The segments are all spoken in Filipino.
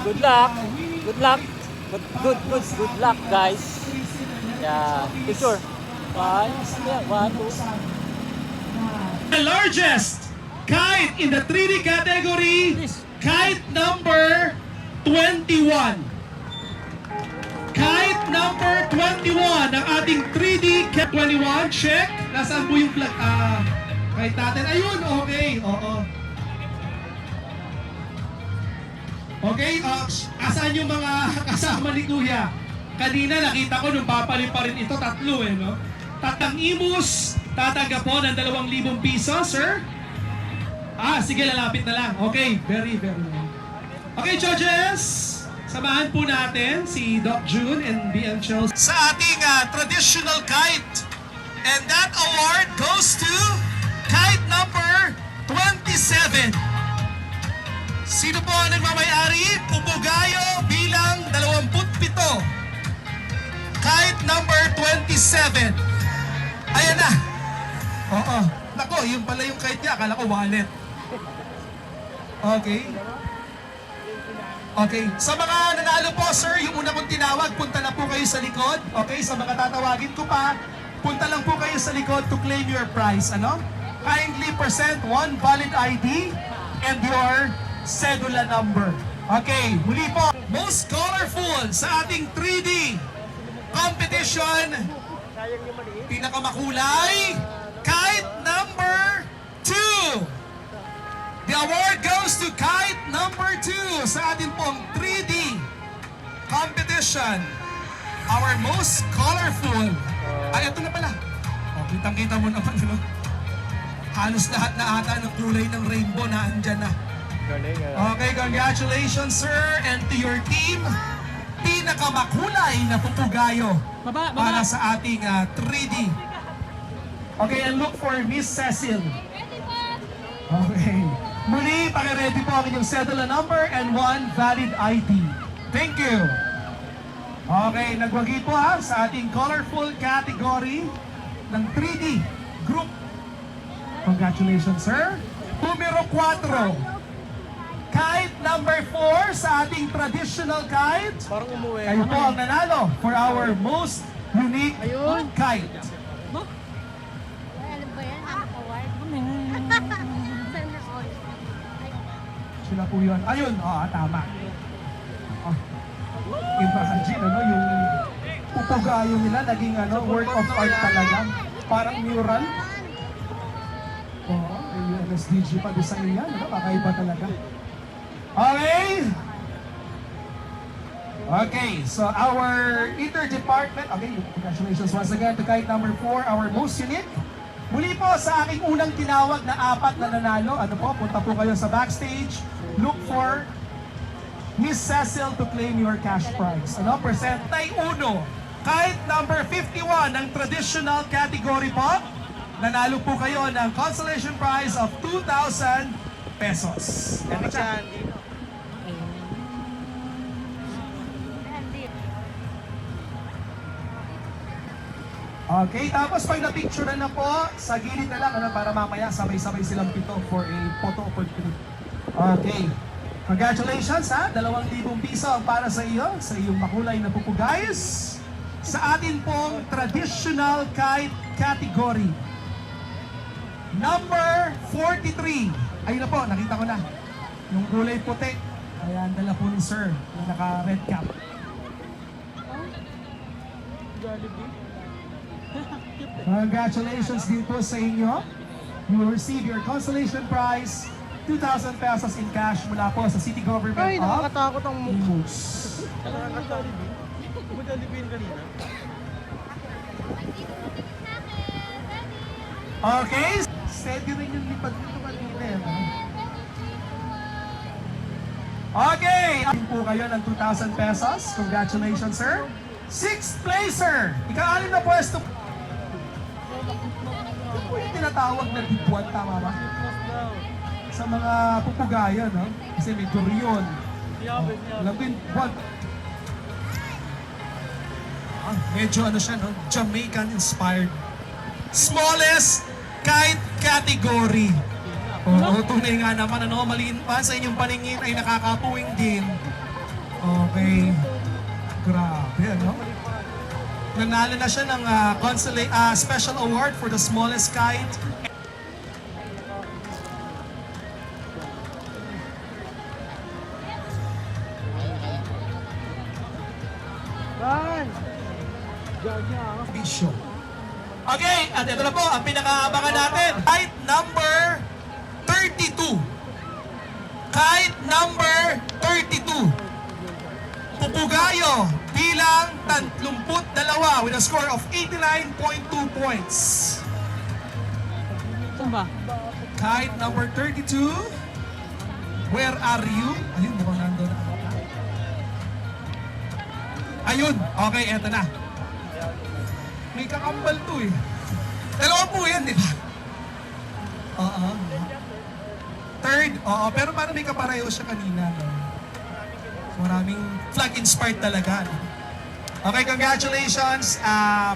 Good luck. Good luck. Good luck, guys. Yeah, picture. One, yeah, one, two. The largest kite in the 3D category, kite number 21. Kite number 21 ng ating 3D Kite 21. Check. Nasaan po yung flag? Kite natin. Ayun, okay. Oo. Okay, asan yung mga kasama ni Kuya? Kanina nakita ko nung papalip pa rin ito, tatlo eh, no? Tatang Imus, tatanggap po ng 2,000 piso, sir. Sige, lalapit na lang. Okay, very nice. Okay, judges, samahan po natin si Doc June and BM Chelsea sa ating traditional kite. And that award goes to kite number 27. Sino po ang nagmamayari? Pupugayo bilang 27. Kite number 27. Ayan na. Oo. Nako, yun pala yung kite niya. Akala ko wallet. Okay. Okay. Sa mga nanalo po, sir, yung una kong tinawag, punta na po kayo sa likod. Okay, sa mga tatawagin ko pa, punta lang po kayo sa likod to claim your prize. Ano? Kindly present one valid ID and your cedula number. Okay, muli po. Most colorful sa ating 3D competition. Pinakamakulay, kite number 2. The award goes to kite number 2 sa ating pong 3D competition. Our most colorful. Ito na pala. Kitang-kita mo naman, no? Halos lahat na ata ng kulay ng rainbow na andyan na. Okay, congratulations, sir, and to your team. Pinakamakulay na pupugayo para sa ating 3D. Okay, and look for Miss Cecil. Okay. Muli, paki-ready po ang inyong cedula number and one valid ID. Thank you. Okay, nagwagi po sa ating colorful category ng 3D group. Congratulations, sir. Numero 4. Kite number 4 sa ating traditional kite. Parang umuwi. Kayo po ang nanalo for our most unique kite. Alam ba yan? Award? Sana all. Sila po yun. Ayun, tama. Imagine, yung pupugayo nila naging work of art talaga. Parang mural. Yung SDG pa design yan. Kakaiba talaga. Okay. Okay, so our interdepartment, okay, congratulations once again to kite number 4, our most unique. Muli po sa aking unang tinawag na 4 na nanalo, punta po kayo sa backstage, look for Miss Cecil to claim your cash prize. Present tay uno, kite number 51 ng traditional category po. Nanalo po kayo ng consolation prize of 2,000 pesos. Okay, tapos pag na-picture na po, sa gilid na lang para mamaya sabay-sabay silang pito for a photo opportunity. Okay. Congratulations 2,000 piso ang para sa iyo, sa iyong makulay na pupugayos sa atin pong traditional kite category. Number 43. Ayun na po, nakita ko na. Yung kulay puti. Ayan, dala po ni sir, yung naka-red cap. Congratulations din po sa inyo. You will receive your consolation prize, 2,000 pesos in cash mula po sa City Government of nakakatakot ang Imus. Nakakatakot. Jollibee kanina. Okay, steady rin yung lipad nito kanina. Okay, akin po kayo ng 2,000 pesos. Congratulations, sir. 6th placer, ika-6 na pwesto. Ito po yung tinatawag na dibuan, tama ba? Sa mga pupugaya, no? Kasi may gurion. Alam ko yung buwan. Medyo siya, no? Jamaican-inspired. Smallest kite category. Oo, tunay nga naman, maliin pa sa inyong paningin ay nakakapuwing din. Okay. Grabe, ano? Nanalo na siya ng special award for the smallest kite. Bisyo. Okay, at ito na po ang pinakaabangan natin. Kite number 32. Kite number 32. Pupugayo bilang 32 with a score of 89.2 points. Saan ba? Kite number 32. Where are you? Ayun, mukhang nandun. Ayun, okay, eto na. May kakambal to eh. Dalawa po yan, di ba? Oo. Third, oo, pero parang may kapareho siya kanina. No? Maraming flag-inspired talaga. No? Okay, congratulations,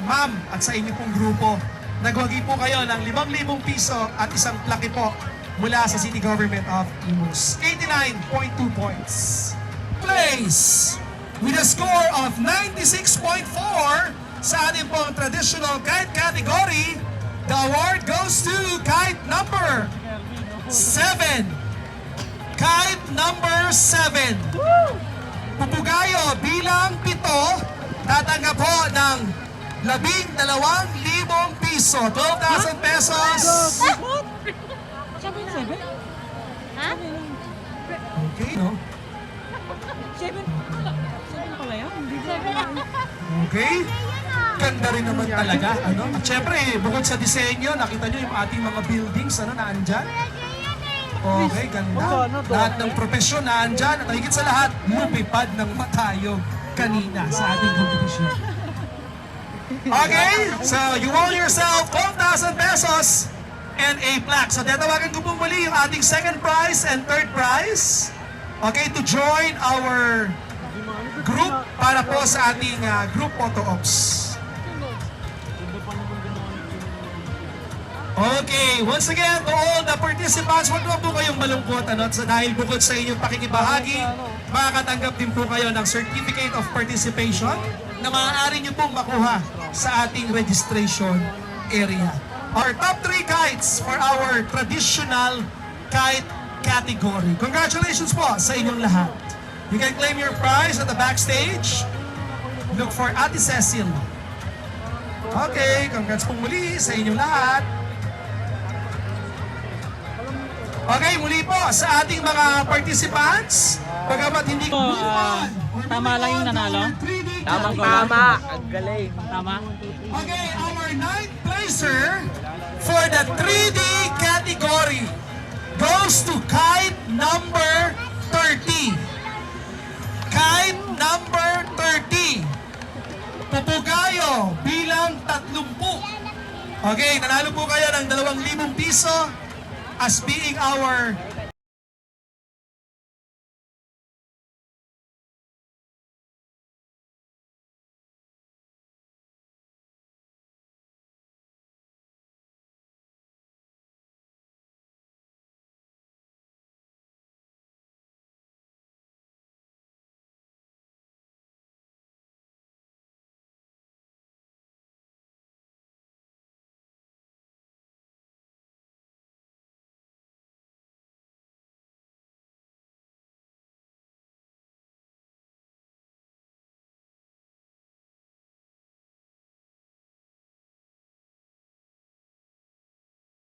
ma'am, at sa inyo pong grupo. Nagwagi po kayo ng 5,000 piso at isang plaque po mula sa City Government of Imus. 89.2 points. Place with a score of 96.4 sa ating pong traditional kite category. The award goes to kite number 7. Kite number 7. Pupugayo bilang 7, tatanggap po ng 12,000 piso. 12,000 pesos. Sabi na 7? Ha? Okay, no? 7 pala yan? Hindi ko Okay. Ganda rin naman talaga. Ano? At syempre, bukod sa disenyo, nakita nyo yung ating mga buildings na andyan. Okay, ganda. Lahat ng profesyon na andyan. At higit sa lahat, lumipad ng matayog kanina sa ating competition. Okay, so you won yourself 12,000 pesos and a plaque. So tatawagan ko po muli yung ating second prize and third prize. Okay, to join our group para po sa ating group photo ops. Okay, once again, to all the participants, huwag naman po kayong malungkot dahil bukod sa inyong pakikibahagi, makakatanggap din po kayo ng Certificate of Participation na maaari nyo pong makuha sa ating registration area. Our top 3 kites for our traditional kite category. Congratulations po sa inyong lahat. You can claim your prize at the backstage. Look for Ate Cecil. Okay, congrats po muli sa inyong lahat. Okay, muli po sa ating mga participants. Bagamat hindi ko tama lang yung nanalo? Tama. Ang galing. Tama? Okay, our 9th placer for the 3D category goes to kite number 30. Kite number 30. Pupugayo bilang 30. Okay, nanalo po kayo ng 2,000 piso as being our